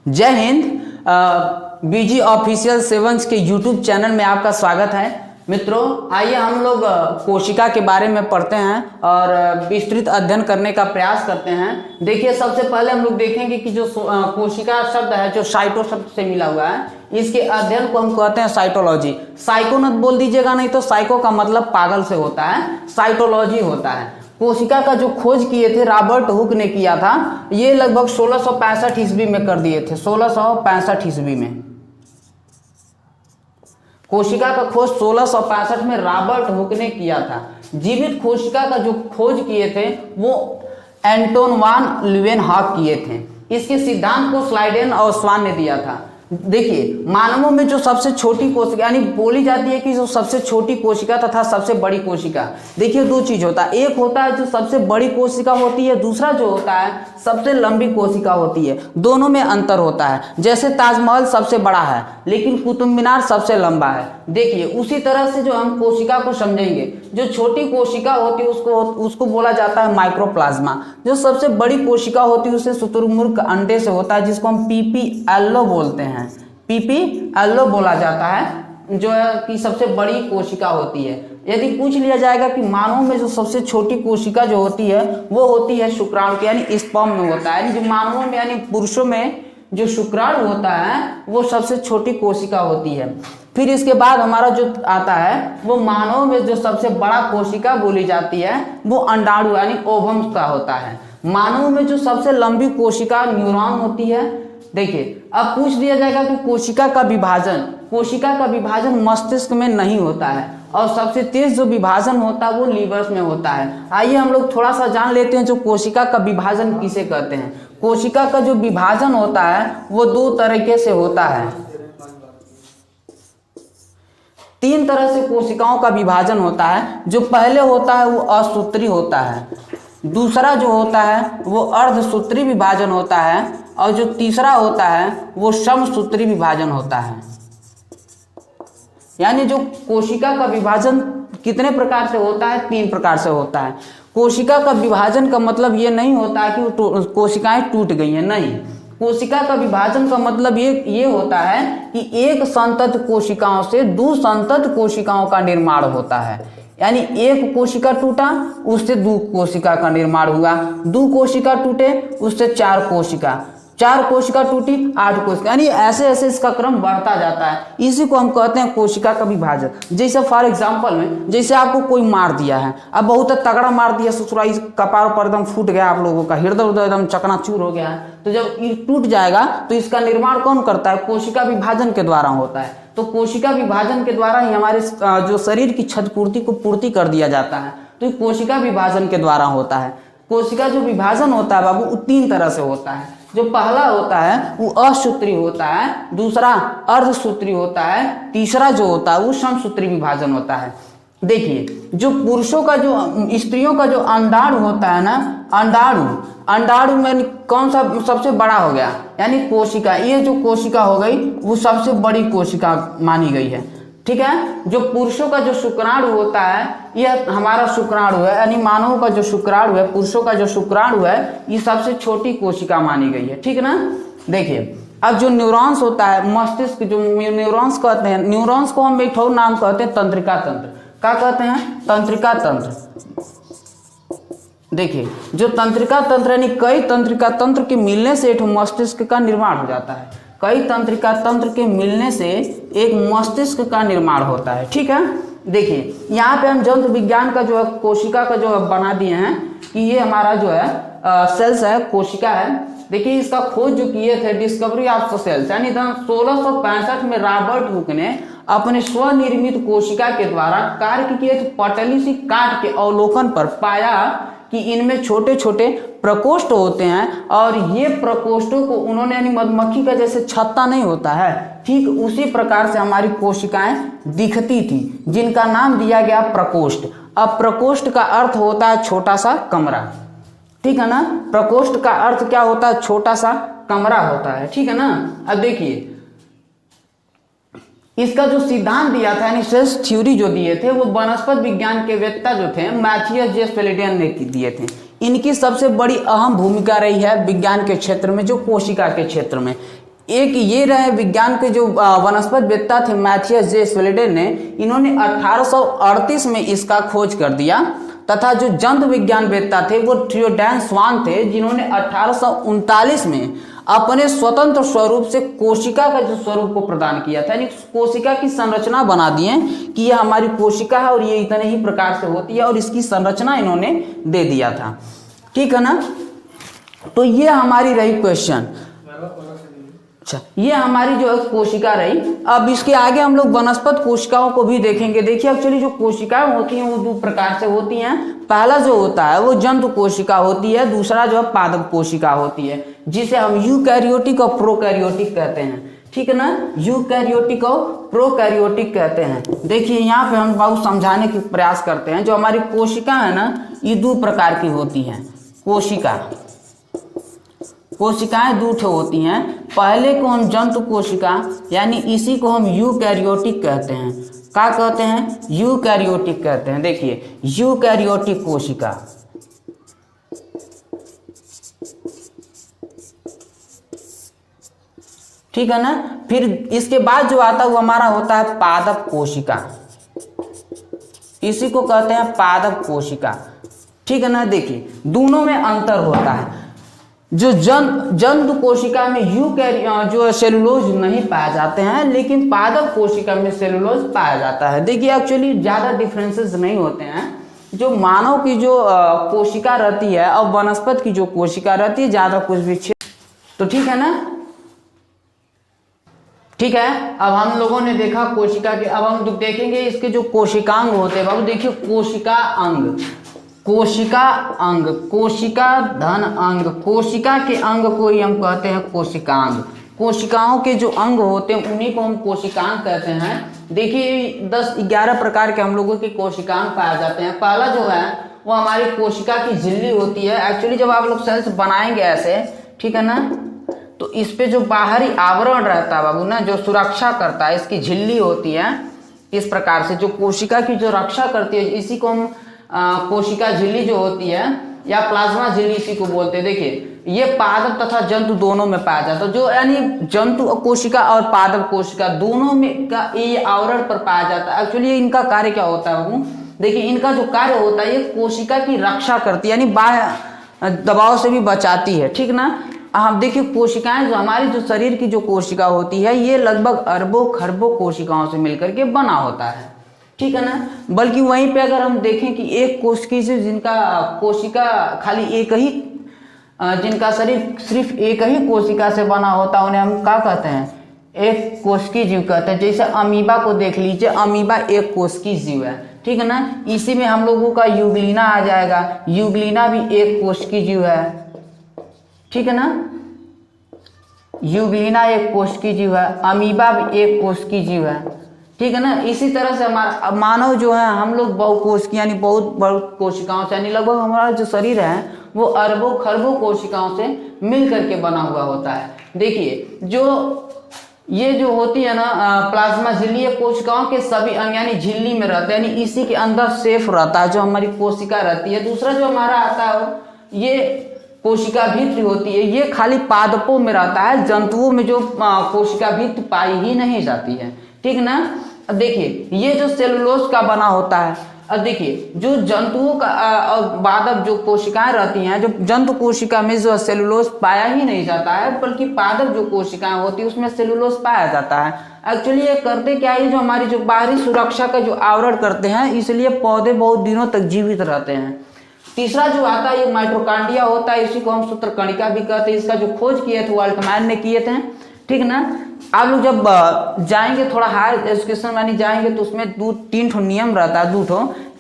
जय हिंद। बीजी official sevens के YouTube channel में आपका स्वागत है। मित्रों, आइए हम लोग कोशिका के बारे में पढ़ते हैं और विस्तृत अध्ययन करने का प्रयास करते हैं। देखिए, सबसे पहले हम लोग देखेंगे कि जो कोशिका शब्द है जो साइटो शब्द से मिला हुआ है, इसके अध्ययन को हम कहते हैं साइटोलॉजी। साइको मत बोल दीजिएगा, नहीं तो साइको का मतलब पागल से होता है, साइटोलॉजी होता है। कोशिका का जो खोज किए थे रॉबर्ट हुक ने किया था, ये लगभग 1665 ईस्वी में कर दिए थे। 1665 ईस्वी में कोशिका का खोज 1665 में रॉबर्ट हुक ने किया था। जीवित कोशिका का जो खोज किए थे वो एंटोन वान ल्यूवेनहॉक किए थे। इसके सिद्धांत को स्लाइडेन और स्वान ने दिया था। देखिए, मानवों में जो सबसे छोटी कोशिका यानी बोली जाती है कि जो सबसे छोटी कोशिका तथा सबसे बड़ी कोशिका, देखिए दो चीज होता है। एक होता है जो सबसे बड़ी कोशिका होती है, दूसरा जो होता है सबसे लंबी कोशिका होती है। दोनों में अंतर होता है। जैसे ताजमहल सबसे बड़ा है लेकिन कुतुब मीनार सबसे लंबा है। देखिए, उसी तरह से जो हम कोशिका को समझेंगे, जो छोटी कोशिका होती है उसको बोला जाता है माइक्रोप्लाज्मा। जो सबसे बड़ी कोशिका होती है उसे शुतुरमुर्ग अंडे से होता है, जिसको हम पीपी एल्लो बोलते हैं। पीपी एल्लो बोला जाता है, जो है कि सबसे बड़ी कोशिका होती है। यदि पूछ लिया जाएगा कि मानव में जो सबसे छोटी कोशिका जो होती है वो होती है शुक्राणु, यानी स्पर्म में होता है। यानी जो मानवों में यानी पुरुषों में जो शुक्राणु होता है वो सबसे छोटी कोशिका होती है। फिर इसके बाद हमारा जो आता है वो मानव में जो सबसे बड़ा कोशिका बोली जाती है वो अंडाणु यानी ओवम का होता है। मानव में जो सबसे लंबी कोशिका न्यूरॉन होती है। देखिए, अब पूछ दिया जाएगा कि कोशिका का विभाजन मस्तिष्क में नहीं होता है और सबसे तेज जो विभाजन होता है वो लीवर्स में होता है। आइए हम लोग थोड़ा सा जान लेते हैं जो कोशिका का विभाजन किसे कहते हैं। कोशिका का जो विभाजन होता है वो दो तरीके से होता है। तीन तरह से कोशिकाओं का विभाजन होता है। जो पहले होता है वो असूत्री होता है, दूसरा जो होता है वो अर्धसूत्री विभाजन होता है और जो तीसरा होता है वो समसूत्री विभाजन होता है। यानी जो कोशिका का विभाजन कितने प्रकार से होता है? तीन प्रकार से होता है। कोशिका का विभाजन का मतलब ये नहीं होता है कि कोशिकाएं टूट गई हैं, नहीं। कोशिका का विभाजन का मतलब ये होता है कि एक संतत कोशिकाओं से दो संतत कोशिकाओं का निर्माण होता है। यानी एक कोशिका टूटा उससे दो कोशिका का निर्माण हुआ, दो कोशिका टूटे उससे चार कोशिका टूटी 8 कोशिका, यानी ऐसे ऐसे इसका क्रम बढ़ता जाता है। इसी को हम कहते हैं कोशिका का विभाजन। जैसे फॉर एग्जांपल में, जैसे आपको कोई मार दिया है, अब बहुत तगड़ा मार दिया, ससुरा इस कपार पर एकदम फूट गया, आप लोगों का हृदय उदय एकदम चकनाचूर हो गया है। तो जब ये टूट जाएगा तो इसका निर्माण कौन करता है? कोशिका विभाजन के द्वारा होता है। तो कोशिका विभाजन के द्वारा ही हमारे जो शरीर की क्षतपूर्ति को पूर्ति कर दिया जाता है। तो ये कोशिका विभाजन के द्वारा होता है। कोशिका जो विभाजन होता है बाबू, वो तीन तरह से होता है। जो पहला होता है वो असूत्री होता है, दूसरा अर्धसूत्री होता है, तीसरा जो होता है वो समसूत्री विभाजन होता है। देखिए, जो पुरुषों का जो स्त्रियों का जो अंडाणु होता है ना, अंडाणु में कौन सा सबसे बड़ा हो गया? यानी कोशिका। ये जो कोशिका हो गई वो सबसे बड़ी कोशिका मानी गई है, ठीक है। जो पुरुषों का जो शुक्राणु होता है यह हमारा शुक्राणु है, यानी मानवों का जो शुक्राणु है, पुरुषों का जो शुक्राणु है, ये सबसे छोटी कोशिका मानी गई है, ठीक है ना। देखिए, अब जो न्यूरॉन्स होता है, मस्तिष्क जो न्यूरॉन्स कहते हैं, न्यूरॉन्स को हम एक ठोर नाम कहते हैं तंत्रिका तंत्र। क्या कहते हैं? तंत्रिका तंत्र। देखिए, जो तंत्रिका तंत्र यानी कई तंत्रिका तंत्र के मिलने से एक मस्तिष्क का निर्माण हो जाता है। कई तंत्रिका तंत्र के मिलने से एक मस्तिष्क का निर्माण होता है, ठीक है। देखिए, यहाँ पे हम जंतु विज्ञान का जो है कोशिका का जो बना दिए हैं कि ये हमारा जो है सेल्स है, कोशिका है। देखिए, इसका खोज जो किए थे डिस्कवरी ऑफ सेल्स, यानी 1665 में रॉबर्ट हुक ने अपने स्वनिर्मित कोशिका के द्वारा कार्य किए थे। पटली सी काट के अवलोकन पर पाया कि इनमें छोटे छोटे प्रकोष्ठ होते हैं और ये प्रकोष्ठों को उन्होंने, यानी मधुमक्खी का जैसे छत्ता नहीं होता है, ठीक उसी प्रकार से हमारी कोशिकाएं दिखती थी, जिनका नाम दिया गया प्रकोष्ठ। अब प्रकोष्ठ का अर्थ होता है छोटा सा कमरा, ठीक है ना। प्रकोष्ठ का अर्थ क्या होता है? छोटा सा कमरा होता है, ठीक है ना। अब देखिए, इसका जो सिद्धांत दिया था यानी सेल्स थ्योरी जो दिए थे वो वनस्पति विज्ञान के वेत्ता जो थे मैथियस जे स्पेलिडियन ने दिए थे। इनकी सबसे बड़ी अहम भूमिका रही है विज्ञान के क्षेत्र में, जो कोशिका के क्षेत्र में। एक ये रहे विज्ञान के जो वनस्पति वेत्ता थे मैथियस जे स्वेलेडन ने, इन्होंने 1838 में इसका खोज कर दिया। तथा जो जंतु विज्ञान वेत्ता थे वो थियोडैन स्वान थे, जिन्होंने 1839 में अपने स्वतंत्र स्वरूप से कोशिका का जो स्वरूप को प्रदान किया था, यानी कोशिका की संरचना बना दिए कि यह हमारी कोशिका है और ये इतने ही प्रकार से होती है, और इसकी संरचना इन्होंने दे दिया था। ठीक है ना। तो ये हमारी रही क्वेश्चन। अच्छा, ये हमारी जो है कोशिका रही। अब इसके आगे हम लोग वनस्पति कोशिकाओं को भी देखेंगे। देखिए एक्चुअली जो कोशिकाएं होती हैं वो दो प्रकार से होती हैं। पहला जो होता है वो जंतु कोशिका होती है, दूसरा जो है पादप कोशिका होती है, जिसे हम यूकैरियोटिक और प्रोकैरियोटिक कहते हैं। ठीक है ना, यूकैरियोटिक और प्रोकैरियोटिक कहते हैं। देखिए यहाँ पे हम बहुत समझाने की प्रयास करते हैं। जो हमारी कोशिका है ना, ये दो प्रकार की होती हैं। कोशिकाएं दो ठो होती हैं। पहले को हम जंतु कोशिका, यानी इसी को हम यूकैरियोटिक कहते हैं। क्या कहते हैं? यूकैरियोटिक कहते हैं। देखिए यूकैरियोटिक कोशिका, ठीक है ना। फिर इसके बाद जो आता है वो हमारा होता है पादप कोशिका, इसी को कहते हैं पादप कोशिका। ठीक है ना। देखिए दोनों में अंतर होता है। जो जंतु कोशिका में जो सेलुलोज नहीं पाए जाते हैं, लेकिन पादप कोशिका में सेलुलोज पाया जाता है। देखिए एक्चुअली ज़्यादा डिफरेंसेस नहीं होते हैं। जो मानव की जो कोशिका रहती है और वनस्पति की जो कोशिका रहती है, ज़्यादा कुछ भी तो ठीक है ना। ठीक है, अब हम लोगों ने देखा कोशिका के, अब हम देखेंगे इसके जो कोशिकांग होते हैं। बाबू देखिए कोशिका अंग, कोशिका अंग, कोशिका धन अंग, कोशिका के अंग को ही हम कहते हैं कोशिकांग। कोशिकाओं के जो अंग होते हैं उन्हीं को हम कोशिकांग कहते हैं। देखिए 10-11 प्रकार के हम लोगों के कोशिकांग पाए जाते हैं। पहला जो है वो हमारी कोशिका की झिल्ली होती है। एक्चुअली जब आप लोग सेल्स बनाएंगे ऐसे, ठीक है ना, तो इस पे जो बाहरी आवरण रहता है बाबू ना, जो सुरक्षा करता है, इसकी झिल्ली होती है। इस प्रकार से जो कोशिका की जो रक्षा करती है, इसी को हम कोशिका झिल्ली जो होती है, या प्लाज्मा झिल्ली इसी को बोलते हैं। देखिए ये पादप तथा जंतु दोनों में पाया जाता है। जो यानी जंतु कोशिका और पादप कोशिका दोनों में का ये आवरण पर पाया जाता है। एक्चुअली इनका कार्य क्या होता है बाबू? देखिए इनका जो कार्य होता है, ये कोशिका की रक्षा करती है, यानी बाह्य दबाव से भी बचाती है। ठीक ना। हम देखिए कोशिकाएं, जो हमारी जो शरीर की जो कोशिका होती है, ये लगभग अरबों खरबों कोशिकाओं से मिलकर के बना होता है। ठीक है ना। बल्कि वहीं पे अगर हम देखें कि एक कोशिकी से जिनका कोशिका खाली एक ही, जिनका शरीर सिर्फ एक ही कोशिका से बना होता है, उन्हें हम क्या कहते हैं? एक कोशिकी जीव कहते हैं। जैसे अमीबा को देख लीजिए, अमीबा एक कोशिकी जीव है। ठीक है ना। इसी में हम लोगों का यूग्लिना आ जाएगा। यूग्लिना भी एक कोशिकी जीव है। ठीक है ना। यूग्लिना एक कोशिकी जीव है, अमीबा भी एक कोशिकी जीव है। ठीक है ना। इसी तरह से हमारा मानव जो है, हम लोग बहुकोशिकीय यानी बहुत कोशिकाओं से, यानी लगभग हमारा जो शरीर है वो अरबों खरबों कोशिकाओं से मिल करके बना हुआ होता है। देखिए जो ये जो होती है ना प्लाज्मा झिल्ली, कोशिकाओं के सभी अंग यानी झिल्ली में रहते हैं, यानी इसी के अंदर सेफ रहता है जो हमारी कोशिका रहती है। दूसरा जो हमारा आता है ये कोशिका भित्ति होती है, ये खाली पादपों में रहता है। जंतुओं में जो कोशिका भित्ति पाई ही नहीं जाती है। ठीक ना। अब देखिए ये जो सेलुलोज का बना होता है। अब देखिए जो जंतुओं का और पादप जो कोशिकाएं रहती हैं, जो जंतु कोशिका में जो सेलुलोज पाया ही नहीं जाता है, बल्कि पादप जो कोशिकाएं होती है उसमें सेलुलोज पाया जाता है। एक्चुअली ये करते क्या है, जो हमारी जो बाहरी सुरक्षा का जो आवरण करते हैं, इसलिए पौधे बहुत दिनों तक जीवित रहते हैं। तीसरा जो आता है ये माइटोकॉन्ड्रिया होता है, इसी को हम सूत्रकणिका भी कहते हैं। इसका जो खोज किए थे वो अल्टमैन ने किए थे। ठीक ना। आप लोग जब जाएंगे थोड़ा हायर एजुकेशन मानी जाएंगे तो उसमें 2-3 ठो नियम रहता है, 2 ठो।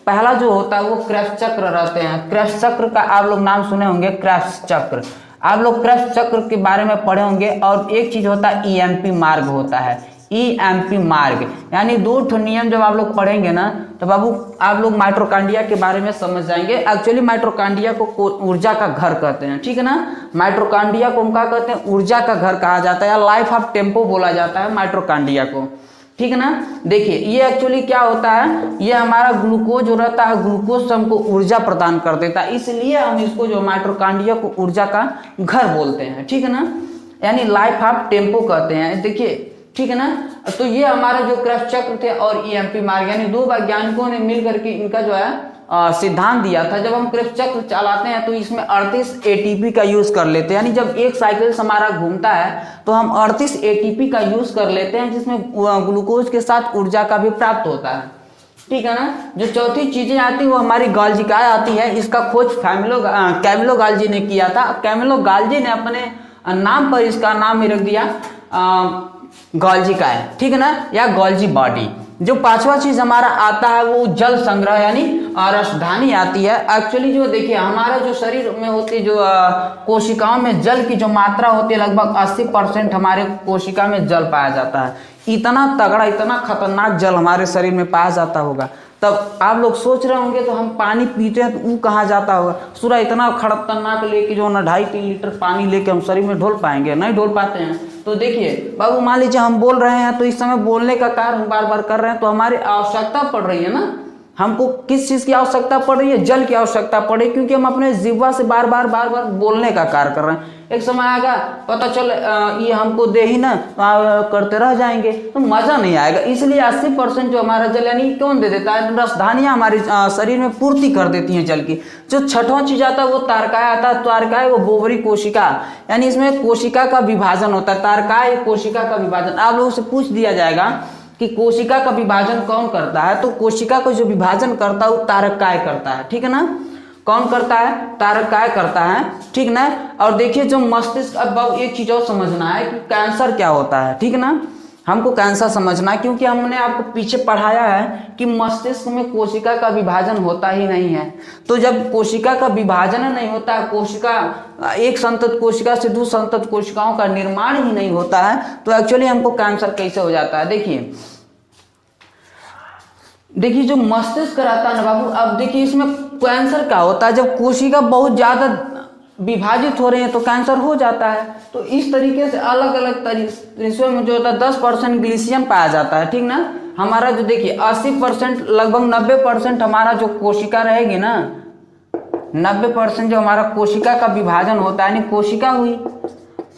पहला जो होता है वो क्रेब्स चक्र रहते हैं। क्रेब्स चक्र का आप लोग नाम सुने होंगे, क्रेब्स चक्र। आप लोग क्रेब्स चक्र के बारे में पढ़े होंगे। और एक चीज होता है ईएमपी मार्ग होता है, ईएमपी मार्ग, यानी 2 ठो नियम जब आप लोग पढ़ेंगे ना तो बाबू आप लोग माइटोकॉन्ड्रिया के बारे में समझ जाएंगे। एक्चुअली माइटोकॉन्ड्रिया को ऊर्जा का घर कहते हैं। ठीक है ना। माइटोकॉन्ड्रिया को हम क्या कहते हैं? ऊर्जा का घर कहा जाता है, या लाइफ ऑफ टेम्पो बोला जाता है माइटोकॉन्ड्रिया को। ठीक है ना। देखिए ये एक्चुअली क्या होता है, ये हमारा ग्लूकोज जो रहता है, ग्लूकोज से हमको ऊर्जा प्रदान कर देता है, इसलिए हम इसको जो माइटोकॉन्ड्रिया को ऊर्जा का घर बोलते हैं। ठीक है ना। यानी लाइफ ऑफ टेम्पो कहते हैं, देखिए, ठीक है ना। तो ये हमारा जो क्रेफ्ट चक्र थे और ईएमपी मार्ग, यानी दो वैज्ञानिकों ने मिल करके इनका जो है सिद्धांत दिया था। जब हम क्रेफ्ट चक्र चलाते हैं तो इसमें 38 एटीपी का यूज कर लेते हैं, यानी जब एक साइकिल हमारा घूमता है तो हम 38 एटीपी का यूज कर लेते हैं, जिसमें ग्लूकोज के साथ ऊर्जा का भी प्राप्त होता है, ठीक है ना। जो चौथी चीजें आती है वो हमारी गॉल्जिकाएं आती है। इसका खोज कैमिलो गाल्जी ने किया था। कैमिलो गाल्जी ने अपने नाम पर इसका नाम ही रख दिया गॉल्जिकाएं, ठीक है ना, या गॉल्जी बॉडी। जो पांचवा चीज हमारा आता है वो जल संग्रह यानी रसधानी आती है। एक्चुअली जो देखिए हमारा जो शरीर में होती है, जो कोशिकाओं में जल की जो मात्रा होती है लगभग 80% हमारे कोशिका में जल पाया जाता है। इतना तगड़ा, इतना खतरनाक जल हमारे शरीर में पाया जाता होगा। तब आप लोग सोच रहे होंगे तो हम पानी पीते हैं तो वो कहाँ जाता होगा। सूरा इतना खतरनाक लेके जो ना 2.5-3 लीटर पानी लेके हम शरीर में ढोल पाएंगे, नहीं ढोल पाते हैं। तो देखिए बाबू, मान लीजिए हम बोल रहे हैं तो इस समय बोलने का कार्य हम बार बार कर रहे हैं तो हमारी आवश्यकता पड़ रही है ना। हमको किस चीज की आवश्यकता पड़ रही है? जल की आवश्यकता पड़ रही है, क्योंकि हम अपने जिह्वा से बार बार बोलने का कार्य कर रहे हैं। एक समय आएगा पता चल ये हमको दे ही ना, करते रह जाएंगे तो मजा नहीं आएगा। इसलिए 80% जो हमारा जल यानी कौन दे देता है? रसधानियां हमारे शरीर में पूर्ति कर देती हैं जल की। जो छठवां चीज आता है वो तारकाय आता है। तारकाय वो बोवरी कोशिका, यानी इसमें कोशिका का विभाजन होता है। तारकाय कोशिका का विभाजन। आप लोगों से पूछ दिया जाएगा कि कोशिका का विभाजन कौन करता है, तो कोशिका को जो विभाजन करता है वो तारकाय करता है, ठीक है ना। कौन करता है? तारकाय करता है, ठीक ना। और देखिए जो मस्तिष्क, अब एक चीज और समझना है कि कैंसर क्या होता है, ठीक ना। हमको कैंसर समझना है क्योंकि हमने आपको पीछे पढ़ाया है कि मस्तिष्क में कोशिका का विभाजन होता ही नहीं है। तो जब कोशिका का विभाजन नहीं होता है, कोशिका एक संतत कोशिका से दूसरी संतत कोशिकाओं का निर्माण ही नहीं होता है, तो एक्चुअली हमको कैंसर कैसे हो जाता है। देखिए जो मस्तिष्क रहता है ना बाबू, अब देखिए इसमें कैंसर क्या होता है? जब कोशिका बहुत ज्यादा विभाजित हो रहे हैं तो कैंसर हो जाता है। तो इस तरीके से अलग अलग तरीके में जो होता है 10% ग्लीसियन पाया जाता है, ठीक ना। हमारा जो देखिए 80% लगभग 90% हमारा जो कोशिका रहेगी ना, 90% जो हमारा कोशिका का विभाजन होता है, यानी कोशिका हुई,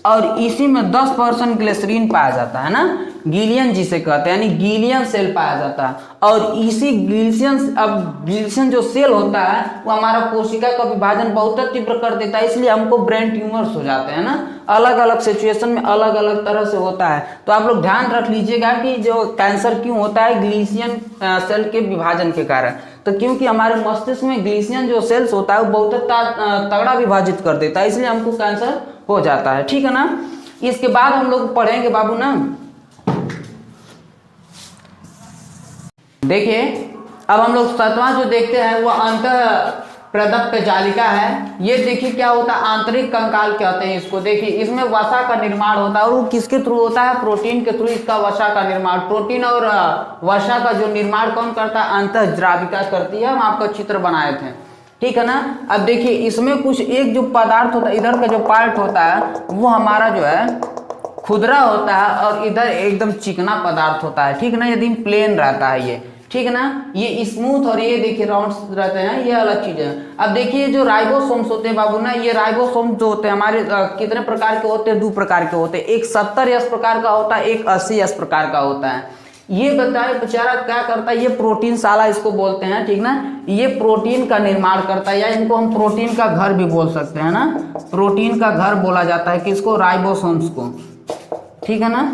और इसी में 10% ग्लिसरीन पाया जाता है ना, गीलियन जिसे कहते हैं, यानी गीलियन सेल पाया जाता है। और इसी ग्लिसियन जो सेल होता है वो हमारा कोशिका का विभाजन बहुत तीव्र कर देता है, इसलिए हमको ब्रेन ट्यूमर्स हो जाते हैं ना। अलग अलग सिचुएशन में अलग अलग तरह से होता है। तो आप लोग ध्यान रख लीजिएगा कि जो कैंसर क्यों होता है, ग्लिसियन सेल के विभाजन के कारण। तो क्योंकि हमारे मस्तिष्क में ग्लिसियन जो सेल्स होता है वो बहुत तगड़ा विभाजित कर देता है, इसलिए हमको कैंसर हो जाता है, ठीक है ना। इसके बाद हम लोग पढ़ेंगे बाबू ना, देखिए अब हम लोग 7वां जो देखते हैं वो अंतर प्रदत्त जालिका है। ये देखिए क्या होता है, आंतरिक कंकाल कहते हैं इसको। देखिए इसमें वसा का निर्माण होता है, और वो किसके थ्रू होता है? प्रोटीन के थ्रू इसका वसा का निर्माण। प्रोटीन और वसा का जो निर्माण कौन करता है? अंतःज्राविका करती है। हम आपका चित्र बनाए थे, ठीक है ना। अब देखिए इसमें कुछ एक जो पदार्थ होता है, इधर का जो पार्ट होता है वो हमारा जो है खुदरा होता है, और इधर एकदम चिकना पदार्थ होता है, ठीक ना। यदि प्लेन रहता है ये, ठीक है ना। ये स्मूथ और ये देखिए राउंड रहते हैं, ये अलग चीज है। अब देखिए जो राइबोसोम्स होते हैं बाबू ना, ये राइबोसोम्स जो होते हैं हमारे कितने प्रकार के होते हैं? 2 प्रकार के होते हैं। एक 70S प्रकार का होता है, एक 80S प्रकार का होता है। ये बताए बेचारा क्या करता है, ये प्रोटीन साला इसको बोलते हैं, ठीक ना। ये प्रोटीन का निर्माण करता है, या इनको हम प्रोटीन का घर भी बोल सकते हैं ना। प्रोटीन का घर बोला जाता है किसको? राइबोसोम्स को, ठीक है ना।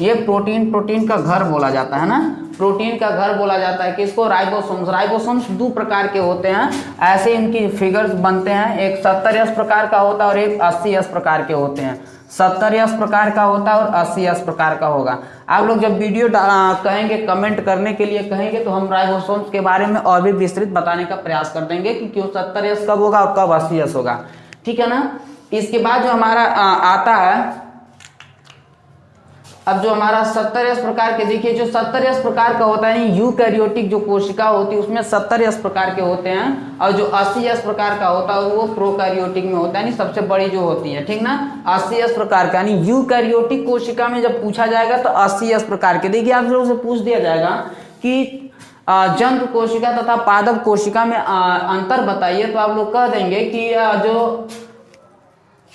ये प्रोटीन का घर बोला जाता है ना। प्रोटीन का घर बोला जाता है किसको? राइबोसोम्स। राइबोसोम्स 2 प्रकार के होते हैं, ऐसे इनकी फिगर्स बनते हैं। एक 70S प्रकार का होता है और एक 80S प्रकार के होते हैं। 70S प्रकार का होता है और 80S प्रकार का होगा। आप लोग जब वीडियो कहेंगे, कमेंट करने के लिए कहेंगे, तो हम राइबोसोम्स के बारे में और भी विस्तृत बताने का प्रयास कर देंगे कि क्यों 70S कब होगा और कब 80S होगा, ठीक है ना। इसके बाद जो हमारा आता है, अब जो हमारा 70S प्रकार के, देखिए जो 70S प्रकार का होता है यूकैरियोटिक जो कोशिका होती है उसमें 70S प्रकार के होते हैं, और जो 80S प्रकार का होता है वो प्रोकैरियोटिक में होता है, यानी सबसे बड़ी जो होती है, ठीक ना। 80S प्रकार का, यानी यूकैरियोटिक कोशिका में जब पूछा जाएगा तो 80S प्रकार के। देखिए आप लोगों से पूछ दिया जाएगा कि जंतु कोशिका तथा पादप कोशिका में अंतर बताइए, तो आप लोग कह देंगे कि जो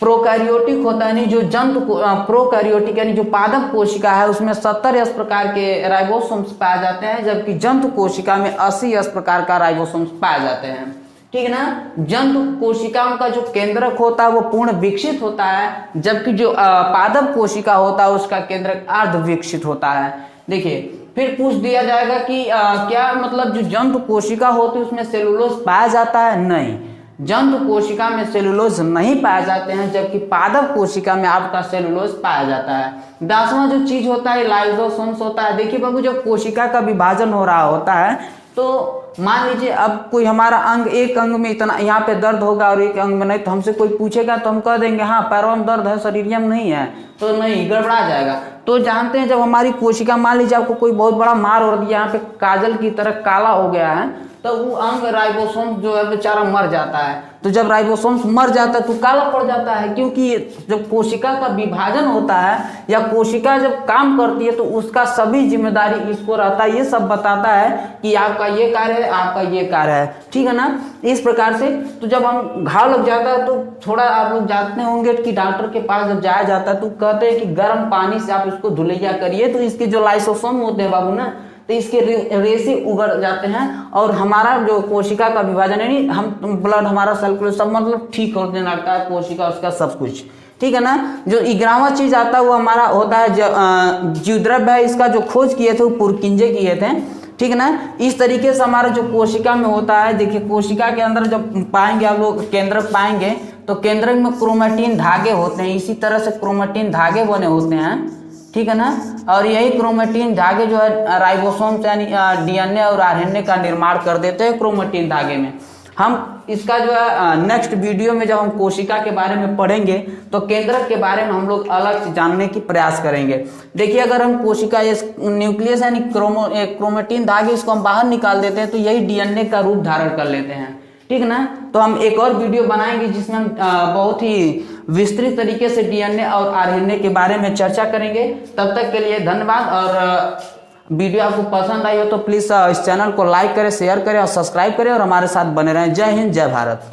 प्रोकैरियोटिक होता है, यानी जो जंतु प्रोकैरियोटिक यानी जो पादप कोशिका है उसमें 70 एस प्रकार के राइबोसोम्स पाए जाते हैं, जबकि जंतु कोशिका में 80 एस प्रकार का राइबोसोम्स पाए जाते हैं। ठीक है ना। जंतु कोशिकाओं का जो केंद्रक होता है वो पूर्ण विकसित होता है, जबकि जो पादप कोशिका होता है उसका केंद्रक अर्ध विकसित होता है। देखिए फिर पूछ दिया जाएगा कि क्या मतलब जो जंतु कोशिका होती है उसमें सेलुलोज पाया जाता है? नहीं, जंतु कोशिका में सेलुलोज नहीं पाए जाते हैं, जबकि पादप कोशिका में आपका सेलुलोज पाया जाता है। 10वां जो चीज होता है लाइसोसोम्स होता है। देखिए बाबू, जब कोशिका का विभाजन हो रहा होता है तो मान लीजिए अब कोई हमारा अंग, एक अंग में इतना यहाँ पे दर्द होगा और एक अंग में नहीं, तो हमसे कोई पूछेगा तो हम कह देंगे हाँ पैरों में दर्द है, शरीरिया में नहीं है, तो नहीं, गड़बड़ा जाएगा। तो जानते हैं जब हमारी कोशिका, मान लीजिए आपको कोई बहुत बड़ा मार और दिया, यहाँ पे काजल की तरह काला हो गया है, तो वो अंग राइबोसोम जो है बेचारा मर जाता है। तो जब राइबोसोम्स मर जाता है तो काला पड़ जाता है, क्योंकि जब कोशिका का विभाजन होता है या कोशिका जब काम करती है तो उसका सभी जिम्मेदारी इसको रहता है, ये सब बताता है कि आपका ये कार्य है, आपका ये कार्य है। ठीक है ना। इस प्रकार से तो जब हम घाव लग जाता है तो थोड़ा आप लोग जानते होंगे कि डॉक्टर के पास जब जाया जाता है तो कहते हैं कि गर्म पानी से आप इसको धुलैया करिए, तो इसके जो लाइसोसोम होते हैं बाबू ना, तो इसके रेशे उगड़ जाते हैं और हमारा जो कोशिका का विभाजन यानी हम ब्लड, हमारा सर्कुलेशन सब मतलब ठीक होने लगता है, कोशिका उसका सब कुछ। ठीक है ना। जो 11वां चीज आता है वो हमारा होता है जीवद्रव्य है। इसका जो खोज किए थे वो पुरकिंजे किए थे। ठीक है ना। इस तरीके से हमारा जो कोशिका में होता है, देखिए कोशिका के अंदर जब पाएंगे आप लोग केंद्रक पाएंगे तो केंद्रक में क्रोमेटिन धागे होते हैं, इसी तरह से क्रोमेटिन धागे बने होते हैं। ठीक है ना। और यही क्रोमेटिन धागे जो है राइबोसोम यानी डीएनए और आरएनए का निर्माण कर देते हैं क्रोमेटिन धागे में। हम इसका जो है नेक्स्ट वीडियो में जब हम कोशिका के बारे में पढ़ेंगे तो केंद्रक के बारे में हम लोग अलग से जानने की प्रयास करेंगे। देखिए अगर हम कोशिका न्यूक्लियस यानी क्रोमेटिन धागे इसको हम बाहर निकाल देते हैं तो यही डीएनए का रूप धारण कर लेते हैं। ठीक है ना। तो हम एक और वीडियो बनाएंगे जिसमें हम बहुत ही विस्तृत तरीके से डीएनए और आरएनए के बारे में चर्चा करेंगे। तब तक के लिए धन्यवाद। और वीडियो आपको पसंद आई हो तो प्लीज़ इस चैनल को लाइक करें, शेयर करें और सब्सक्राइब करें और हमारे साथ बने रहें। जय हिंद, जय भारत।